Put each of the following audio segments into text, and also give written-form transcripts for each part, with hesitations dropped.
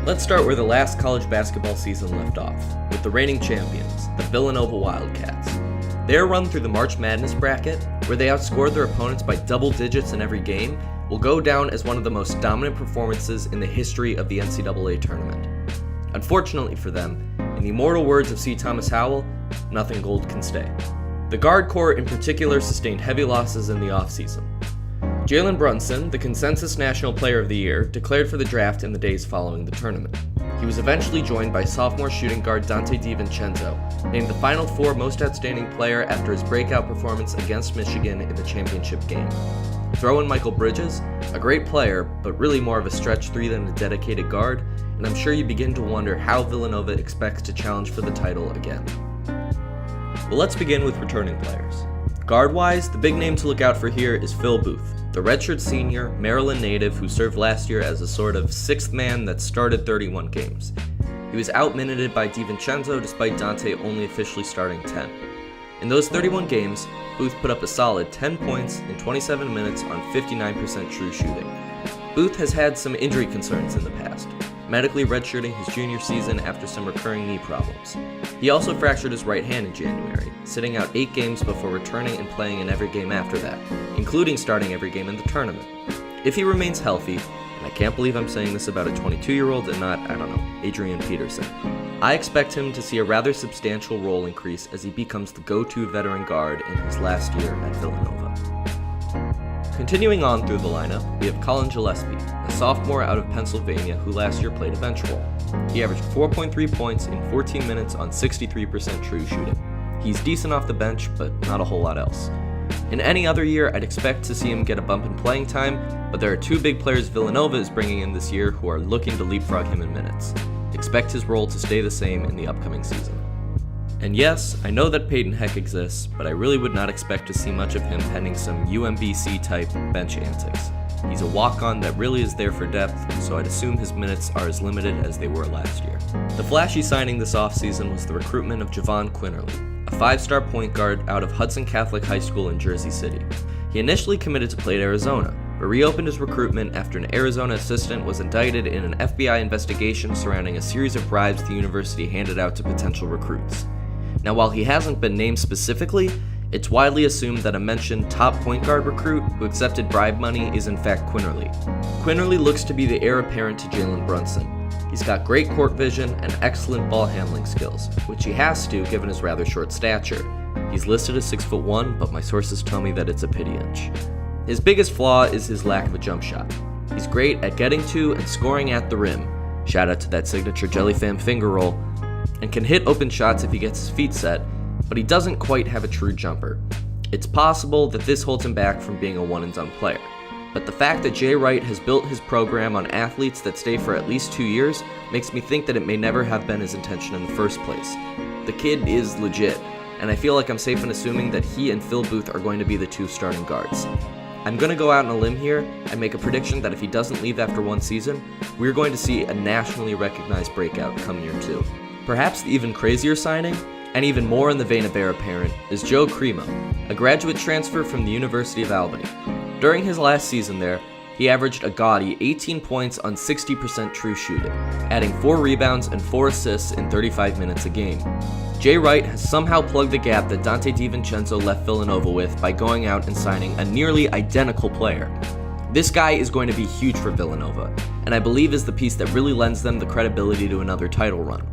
Let's start where the last college basketball season left off, with the reigning champions, the Villanova Wildcats. Their run through the March Madness bracket, where they outscored their opponents by double digits in every game, will go down as one of the most dominant performances in the history of the NCAA tournament. Unfortunately for them, in the immortal words of C. Thomas Howell, nothing gold can stay. The guard corps in particular sustained heavy losses in the offseason. Jalen Brunson, the consensus National Player of the Year, declared for the draft in the days following the tournament. He was eventually joined by sophomore shooting guard Donte DiVincenzo, named the Final Four Most Outstanding Player after his breakout performance against Michigan in the championship game. Throw in Michael Bridges, a great player, but really more of a stretch three than a dedicated guard, and I'm sure you begin to wonder how Villanova expects to challenge for the title again. Well, let's begin with returning players. Guard-wise, the big name to look out for here is Phil Booth, the redshirt senior, Maryland native who served last year as a sort of sixth man that started 31 games. He was out-minuted by DiVincenzo despite Donte only officially starting 10. In those 31 games, Booth put up a solid 10 points in 27 minutes on 59% true shooting. Booth has had some injury concerns in the past, medically redshirting his junior season after some recurring knee problems. He also fractured his right hand in January, sitting out 8 games before returning and playing in every game after that, including starting every game in the tournament. If he remains healthy, and I can't believe I'm saying this about a 22-year-old and not, Adrian Peterson, I expect him to see a rather substantial role increase as he becomes the go-to veteran guard in his last year at Villanova. Continuing on through the lineup, we have Colin Gillespie, a sophomore out of Pennsylvania who last year played a bench role. He averaged 4.3 points in 14 minutes on 63% true shooting. He's decent off the bench, but not a whole lot else. In any other year, I'd expect to see him get a bump in playing time, but there are 2 big players Villanova is bringing in this year who are looking to leapfrog him in minutes. Expect his role to stay the same in the upcoming season. And yes, I know that Peyton Heck exists, but I really would not expect to see much of him pending some UMBC-type bench antics. He's a walk-on that really is there for depth, so I'd assume his minutes are as limited as they were last year. The flashy signing this offseason was the recruitment of Javon Quinterly, a 5-star point guard out of Hudson Catholic High School in Jersey City. He initially committed to play at Arizona, but reopened his recruitment after an Arizona assistant was indicted in an FBI investigation surrounding a series of bribes the university handed out to potential recruits. Now, while he hasn't been named specifically, it's widely assumed that a mentioned top point guard recruit who accepted bribe money is in fact Quinterly. Quinterly looks to be the heir apparent to Jalen Brunson. He's got great court vision and excellent ball handling skills, which he has to given his rather short stature. He's listed as 6'1", but my sources tell me that it's a pity inch. His biggest flaw is his lack of a jump shot. He's great at getting to and scoring at the rim, shout out to that signature Jellyfam finger roll, and can hit open shots if he gets his feet set, but he doesn't quite have a true jumper. It's possible that this holds him back from being a one-and-done player, but the fact that Jay Wright has built his program on athletes that stay for at least 2 years makes me think that it may never have been his intention in the first place. The kid is legit, and I feel like I'm safe in assuming that he and Phil Booth are going to be the 2 starting guards. I'm going to go out on a limb here and make a prediction that if he doesn't leave after 1 season, we're going to see a nationally recognized breakout come year 2. Perhaps the even crazier signing, and even more in the vein of heir apparent, is Joe Cremo, a graduate transfer from the University of Albany. During his last season there, he averaged a gaudy 18 points on 60% true shooting, adding 4 rebounds and 4 assists in 35 minutes a game. Jay Wright has somehow plugged the gap that Donte DiVincenzo left Villanova with by going out and signing a nearly identical player. This guy is going to be huge for Villanova, and I believe is the piece that really lends them the credibility to another title run.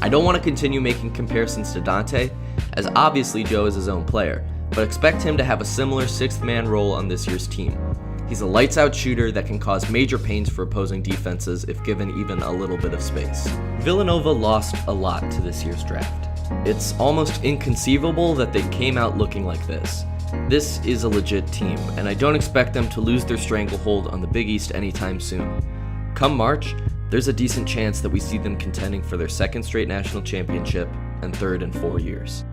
I don't want to continue making comparisons to Donte, as obviously Joe is his own player, but expect him to have a similar 6th-man role on this year's team. He's a lights-out shooter that can cause major pains for opposing defenses if given even a little bit of space. Villanova lost a lot to this year's draft. It's almost inconceivable that they came out looking like this. This is a legit team, and I don't expect them to lose their stranglehold on the Big East anytime soon. Come March, there's a decent chance that we see them contending for their 2nd straight national championship and 3rd in 4 years.